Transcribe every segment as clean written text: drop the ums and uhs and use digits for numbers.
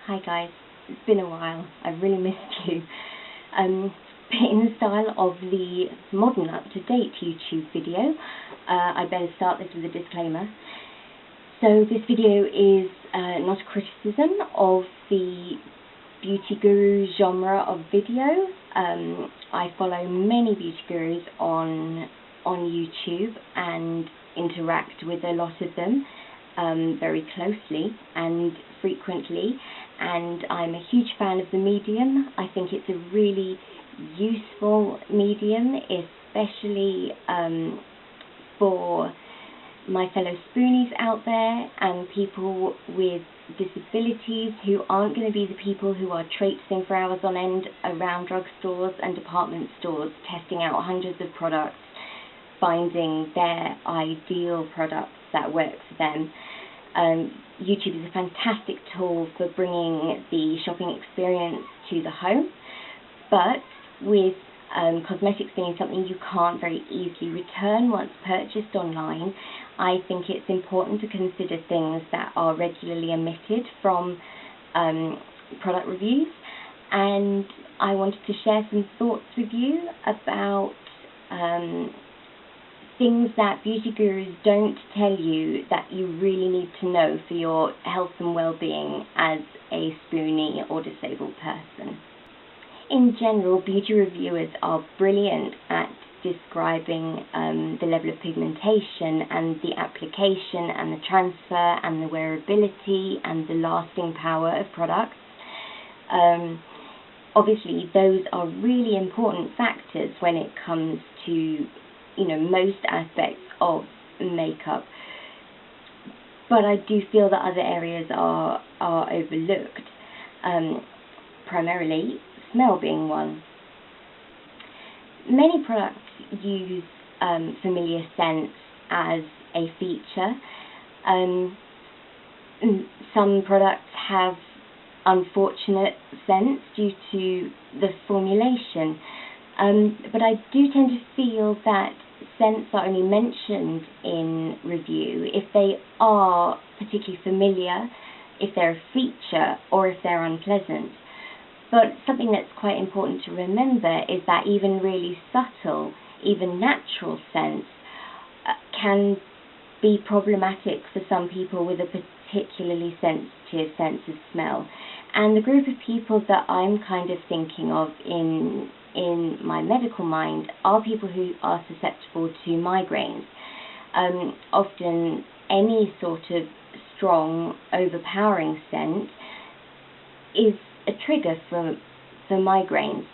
Hi guys, it's been a while, I've really missed you. But in the style of the modern up-to-date YouTube video, I better start this with a disclaimer. So this video is not a criticism of the beauty guru genre of video. I follow many beauty gurus on YouTube and interact with a lot of them very closely and frequently, and I'm a huge fan of the medium. I think it's a really useful medium, especially for my fellow Spoonies out there and people with disabilities who aren't going to be the people who are traipsing for hours on end around drugstores and department stores, testing out hundreds of products, finding their ideal products that work for them. YouTube is a fantastic tool for bringing the shopping experience to the home, but with cosmetics being something you can't very easily return once purchased online, I think it's important to consider things that are regularly omitted from product reviews, and I wanted to share some thoughts with you about things that beauty gurus don't tell you that you really need to know for your health and well-being as a Spoonie or disabled person. In general, beauty reviewers are brilliant at describing the level of pigmentation and the application and the transfer and the wearability and the lasting power of products. Obviously, those are really important factors when it comes to most aspects of makeup, but I do feel that other areas are overlooked, primarily smell being one. Many products use familiar scents as a feature. Some products have unfortunate scents due to the formulation, but I do tend to feel that scents are only mentioned in review if they are particularly familiar, if they're a feature, or if they're unpleasant. But something that's quite important to remember is that even really subtle, even natural scents can be problematic for some people with a particularly sensitive sense of smell. And the group of people that I'm kind of thinking of in my medical mind are people who are susceptible to migraines. Often any sort of strong, overpowering scent is a trigger for migraines.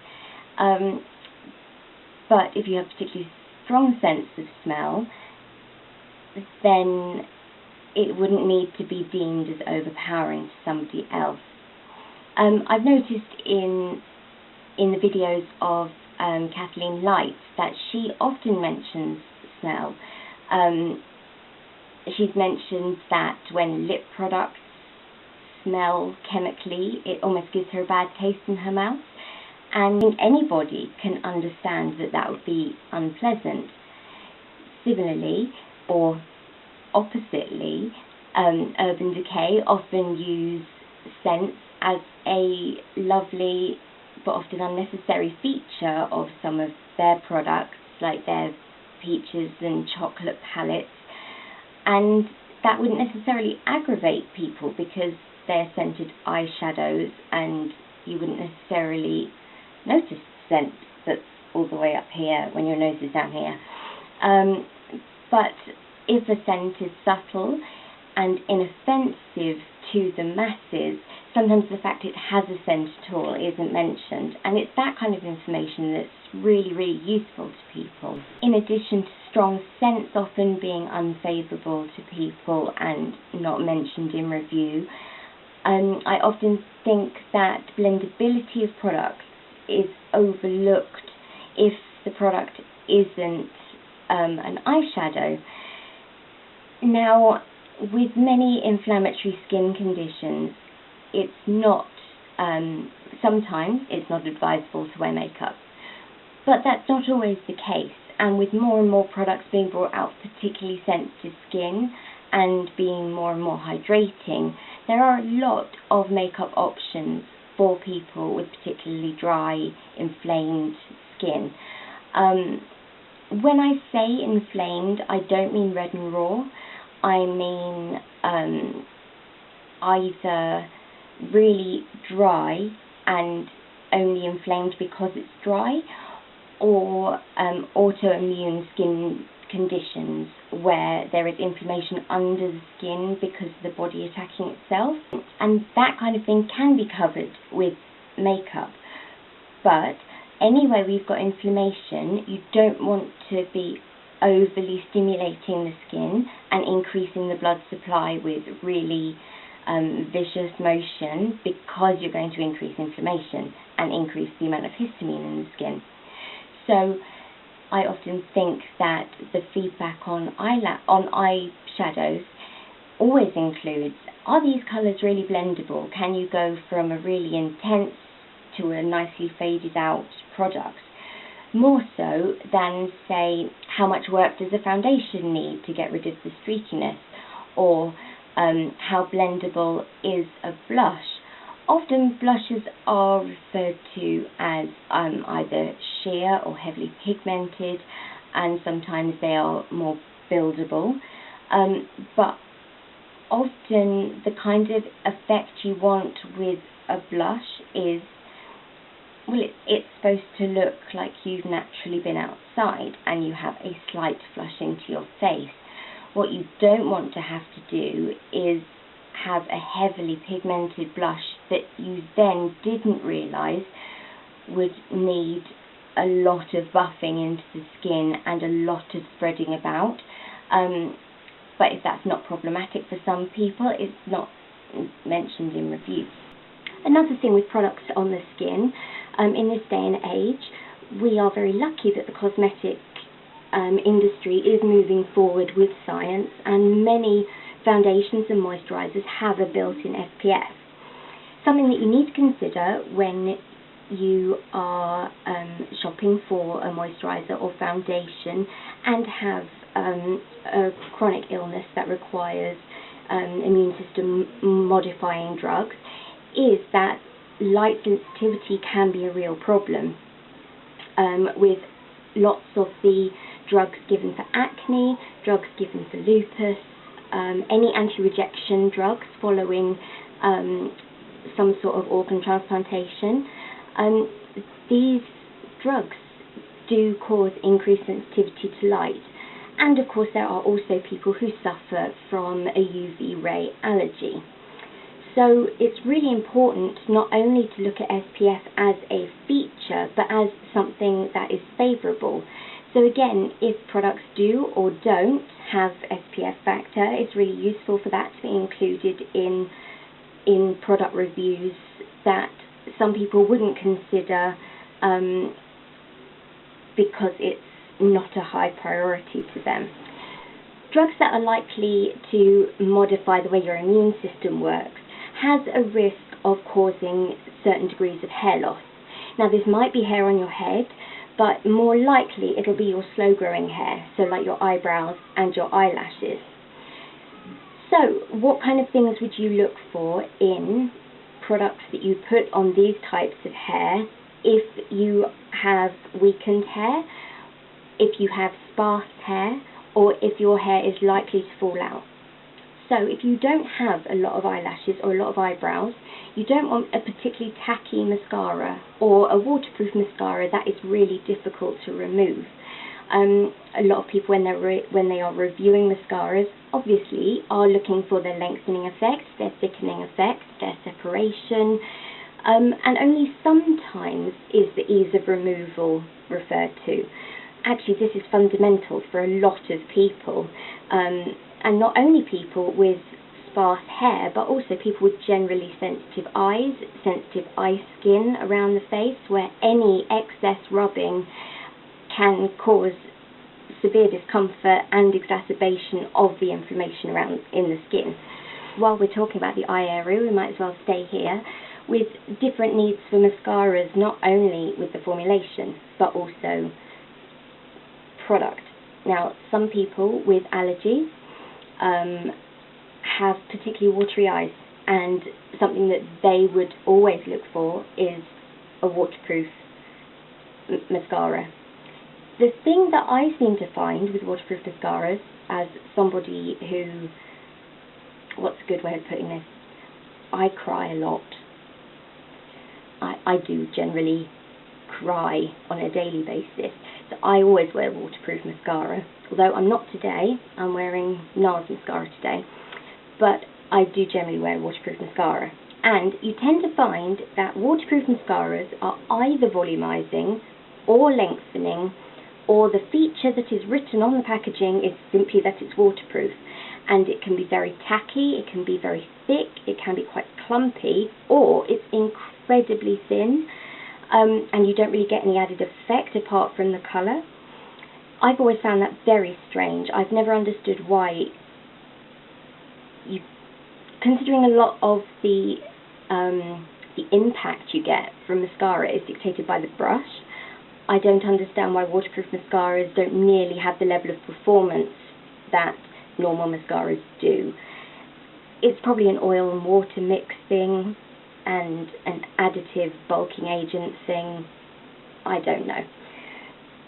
But if you have particularly strong sense of smell, then it wouldn't need to be deemed as overpowering to somebody else. I've noticed in the videos of Kathleen Lights that she often mentions smell. She's mentioned that when lip products smell chemically, it almost gives her a bad taste in her mouth, and anybody can understand that that would be unpleasant. Similarly, or oppositely, Urban Decay often use scents as a lovely but often unnecessary feature of some of their products, like their peaches and chocolate palettes, and that wouldn't necessarily aggravate people because they're scented eyeshadows and you wouldn't necessarily notice the scent that's all the way up here when your nose is down here. But if a scent is subtle and inoffensive to the masses, sometimes the fact it has a scent at all isn't mentioned, and it's that kind of information that's really, really useful to people. In addition to strong scents often being unfavourable to people and not mentioned in review, I often think that blendability of products is overlooked if the product isn't an eyeshadow. Now, with many inflammatory skin conditions, it's not, sometimes it's not advisable to wear makeup. But that's not always the case, and with more and more products being brought out for particularly sensitive skin and being more and more hydrating, there are a lot of makeup options for people with particularly dry, inflamed skin. When I say inflamed, I don't mean red and raw. I mean either really dry and only inflamed because it's dry, or autoimmune skin conditions where there is inflammation under the skin because of the body attacking itself. And that kind of thing can be covered with makeup. But anyway, we've got inflammation, you don't want to be overly stimulating the skin and increasing the blood supply with really vicious motion, because you're going to increase inflammation and increase the amount of histamine in the skin. So I often think that the feedback on eyeshadows always includes, are these colours really blendable? Can you go from a really intense to a nicely faded out product? More so than, say, how much work does a foundation need to get rid of the streakiness, or how blendable is a blush. Often blushes are referred to as either sheer or heavily pigmented, and sometimes they are more buildable. But often the kind of effect you want with a blush is, well, it's supposed to look like you've naturally been outside and you have a slight flush into your face. What you don't want to have to do is have a heavily pigmented blush that you then didn't realise would need a lot of buffing into the skin and a lot of spreading about. But if that's not problematic for some people, it's not mentioned in reviews. Another thing with products on the skin, in this day and age, we are very lucky that the cosmetic industry is moving forward with science, and many foundations and moisturisers have a built-in SPF. Something that you need to consider when you are shopping for a moisturiser or foundation and have a chronic illness that requires immune system modifying drugs, is that light sensitivity can be a real problem. With lots of the drugs given for acne, drugs given for lupus, any anti-rejection drugs following some sort of organ transplantation, these drugs do cause increased sensitivity to light. And of course there are also people who suffer from a UV ray allergy. So it's really important not only to look at SPF as a feature, but as something that is favourable. So again, if products do or don't have SPF factor, it's really useful for that to be included in product reviews that some people wouldn't consider because it's not a high priority to them. Drugs that are likely to modify the way your immune system works has a risk of causing certain degrees of hair loss. Now this might be hair on your head, but more likely it'll be your slow growing hair, so like your eyebrows and your eyelashes. So what kind of things would you look for in products that you put on these types of hair if you have weakened hair, if you have sparse hair, or if your hair is likely to fall out? So if you don't have a lot of eyelashes or a lot of eyebrows, you don't want a particularly tacky mascara or a waterproof mascara that is really difficult to remove. A lot of people, when they are reviewing mascaras, obviously are looking for their lengthening effect, their thickening effect, their separation, and only sometimes is the ease of removal referred to. Actually, this is fundamental for a lot of people, and not only people with sparse hair, but also people with generally sensitive eyes, sensitive eye skin around the face, where any excess rubbing can cause severe discomfort and exacerbation of the inflammation around in the skin. While we're talking about the eye area, we might as well stay here with different needs for mascaras, not only with the formulation, but also product. Now, some people with allergies have particularly watery eyes, and something that they would always look for is a waterproof mascara. The thing that I seem to find with waterproof mascaras, as somebody who, what's a good way of putting this, I cry a lot. I do generally cry on a daily basis, so I always wear waterproof mascara. Although I'm not today, I'm wearing NARS mascara today, but I do generally wear waterproof mascara. And you tend to find that waterproof mascaras are either volumizing or lengthening, or the feature that is written on the packaging is simply that it's waterproof. And it can be very tacky, it can be very thick, it can be quite clumpy, or it's incredibly thin, and you don't really get any added effect apart from the colour. I've always found that very strange. I've never understood why, considering a lot of the impact you get from mascara is dictated by the brush. I don't understand why waterproof mascaras don't nearly have the level of performance that normal mascaras do. It's probably an oil and water mix thing and an additive bulking agent thing. I don't know.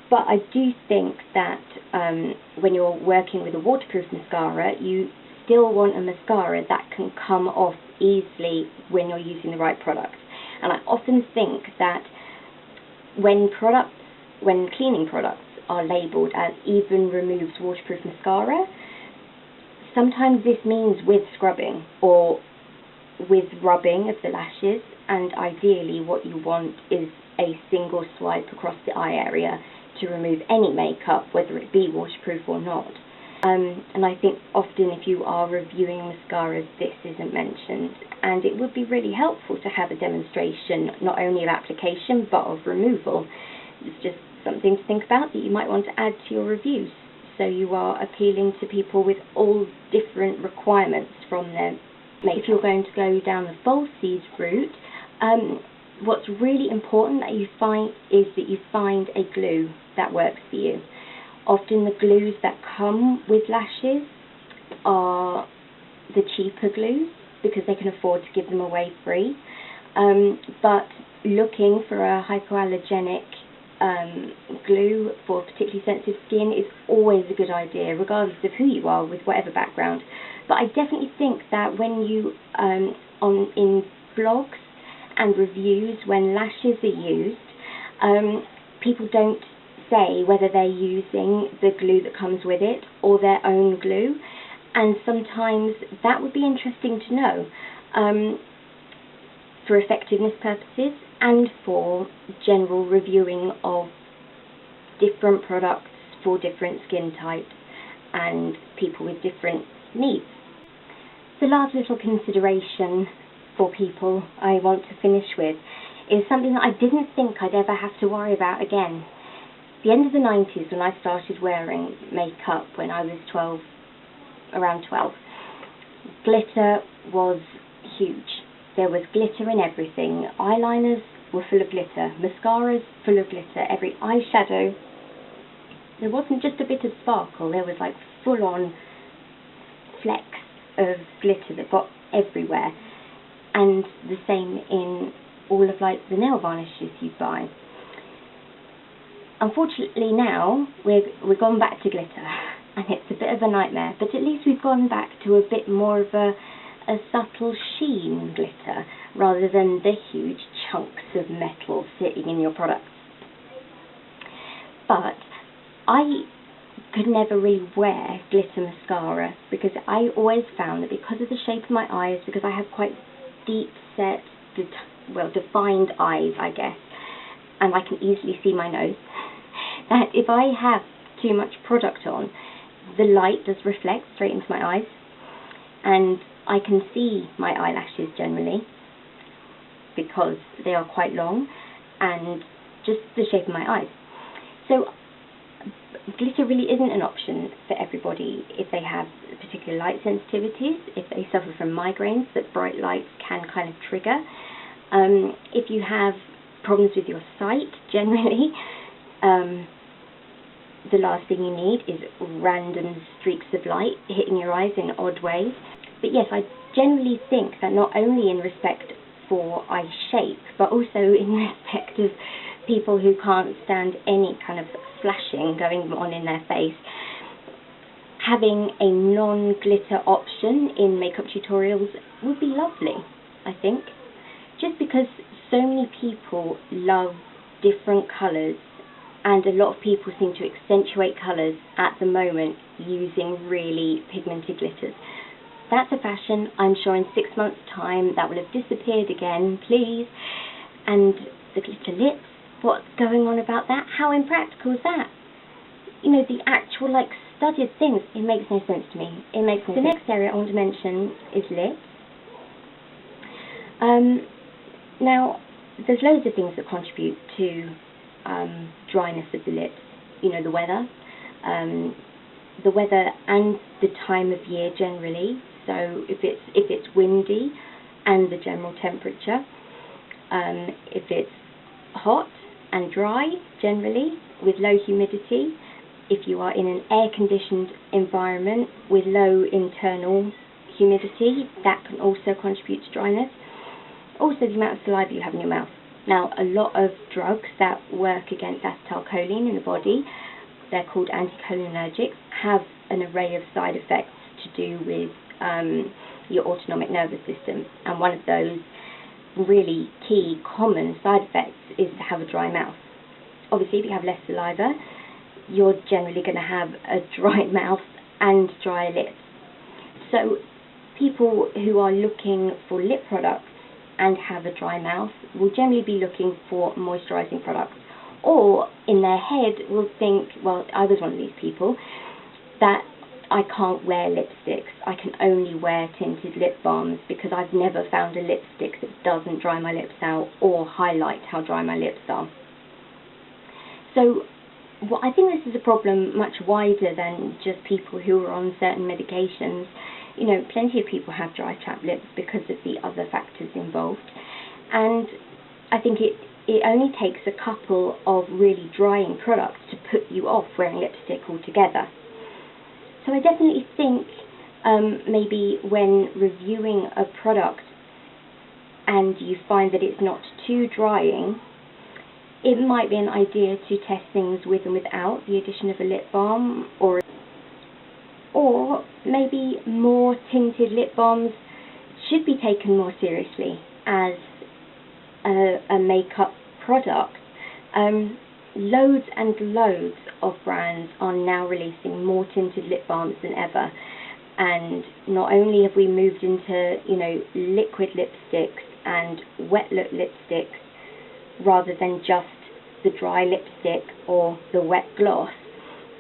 But I do think that when you're working with a waterproof mascara, you still want a mascara that can come off easily when you're using the right product. And I often think that when cleaning products are labelled as even removes waterproof mascara, sometimes this means with scrubbing or with rubbing of the lashes, and ideally what you want is a single swipe across the eye area to remove any makeup, whether it be waterproof or not. And I think often if you are reviewing mascaras, this isn't mentioned, and it would be really helpful to have a demonstration not only of application but of removal. It's just something to think about that you might want to add to your reviews, so you are appealing to people with all different requirements from their makeup. If you're going to go down the falsies route, what's really important that you find is that you find a glue that works for you. Often the glues that come with lashes are the cheaper glues because they can afford to give them away free. But looking for a hypoallergenic glue for particularly sensitive skin is always a good idea, regardless of who you are, with whatever background. But I definitely think that when you, in blogs and reviews, when lashes are used, people don't say whether they're using the glue that comes with it or their own glue, and sometimes that would be interesting to know for effectiveness purposes and for general reviewing of different products for different skin types and people with different needs. The last little consideration for people I want to finish with is something that I didn't think I'd ever have to worry about again. The end of the 90s, when I started wearing makeup when I was around 12, glitter was huge. There was glitter in everything. Eyeliners were full of glitter, mascaras full of glitter, every eyeshadow. There wasn't just a bit of sparkle, there was like full-on flecks of glitter that got everywhere. And the same in all of like the nail varnishes you buy. Unfortunately now we're gone back to glitter, and it's a bit of a nightmare, but at least we've gone back to a bit more of a subtle sheen glitter rather than the huge chunks of metal sitting in your products. But I could never really wear glitter mascara because I always found that because of the shape of my eyes, because I have quite deep set, defined eyes, I guess, and I can easily see my nose, that if I have too much product on, the light does reflect straight into my eyes, and I can see my eyelashes generally because they are quite long and just the shape of my eyes. So glitter really isn't an option for everybody if they have particular light sensitivities, if they suffer from migraines that bright lights can kind of trigger. If you have problems with your sight generally, the last thing you need is random streaks of light hitting your eyes in odd ways. But yes, I generally think that not only in respect for eye shape, but also in respect of people who can't stand any kind of flashing going on in their face, having a non-glitter option in makeup tutorials would be lovely, I think. Just because so many people love different colours, and a lot of people seem to accentuate colours at the moment using really pigmented glitters. That's a fashion. I'm sure in 6 months' time that will have disappeared again, please. And the glitter lips, what's going on about that? How impractical is that? You know, the actual, like, studied things, it makes no sense to me. It makes no sense. The next area I want to mention is lips. Now, there's loads of things that contribute to dryness of the lips. You know, the weather and the time of year generally. So if it's windy and the general temperature, if it's hot and dry generally with low humidity, if you are in an air-conditioned environment with low internal humidity, that can also contribute to dryness. Also the amount of saliva you have in your mouth. Now, a lot of drugs that work against acetylcholine in the body, they're called anticholinergics, have an array of side effects to do with your autonomic nervous system. And one of those really key common side effects is to have a dry mouth. Obviously, if you have less saliva, you're generally going to have a dry mouth and dry lips. So people who are looking for lip products and have a dry mouth will generally be looking for moisturising products, or in their head will think, well, I was one of these people, that I can't wear lipsticks, I can only wear tinted lip balms because I've never found a lipstick that doesn't dry my lips out or highlight how dry my lips are. So I think this is a problem much wider than just people who are on certain medications. You know, plenty of people have dry chapped lips because of the other factors involved. And I think it only takes a couple of really drying products to put you off wearing lipstick altogether. So I definitely think maybe when reviewing a product and you find that it's not too drying, it might be an idea to test things with and without the addition of a lip balm, or maybe more tinted lip balms should be taken more seriously as a makeup product. Loads and loads of brands are now releasing more tinted lip balms than ever, and not only have we moved into, you know, liquid lipsticks and wet lip lipsticks rather than just the dry lipstick or the wet gloss.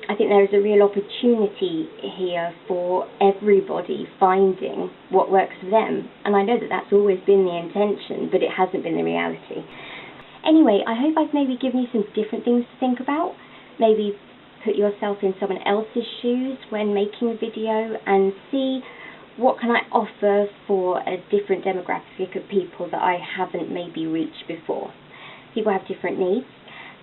I think there is a real opportunity here for everybody finding what works for them, and I know that that's always been the intention, but it hasn't been the reality. Anyway, I hope I've maybe given you some different things to think about. Maybe put yourself in someone else's shoes when making a video and see what can I offer for a different demographic of people that I haven't maybe reached before. People have different needs,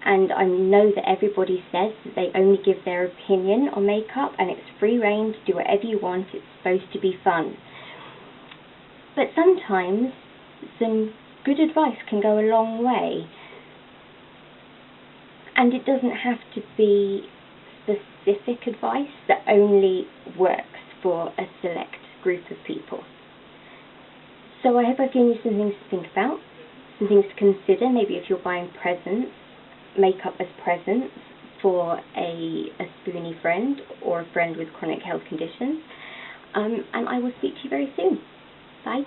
and I know that everybody says that they only give their opinion on makeup and it's free reign to do whatever you want, it's supposed to be fun. But sometimes some good advice can go a long way, and it doesn't have to be specific advice that only works for a select group of people. So I hope I've given you some things to think about, some things to consider, maybe if you're buying presents, makeup as presents for a Spoonie friend or a friend with chronic health conditions. And I will speak to you very soon. Bye.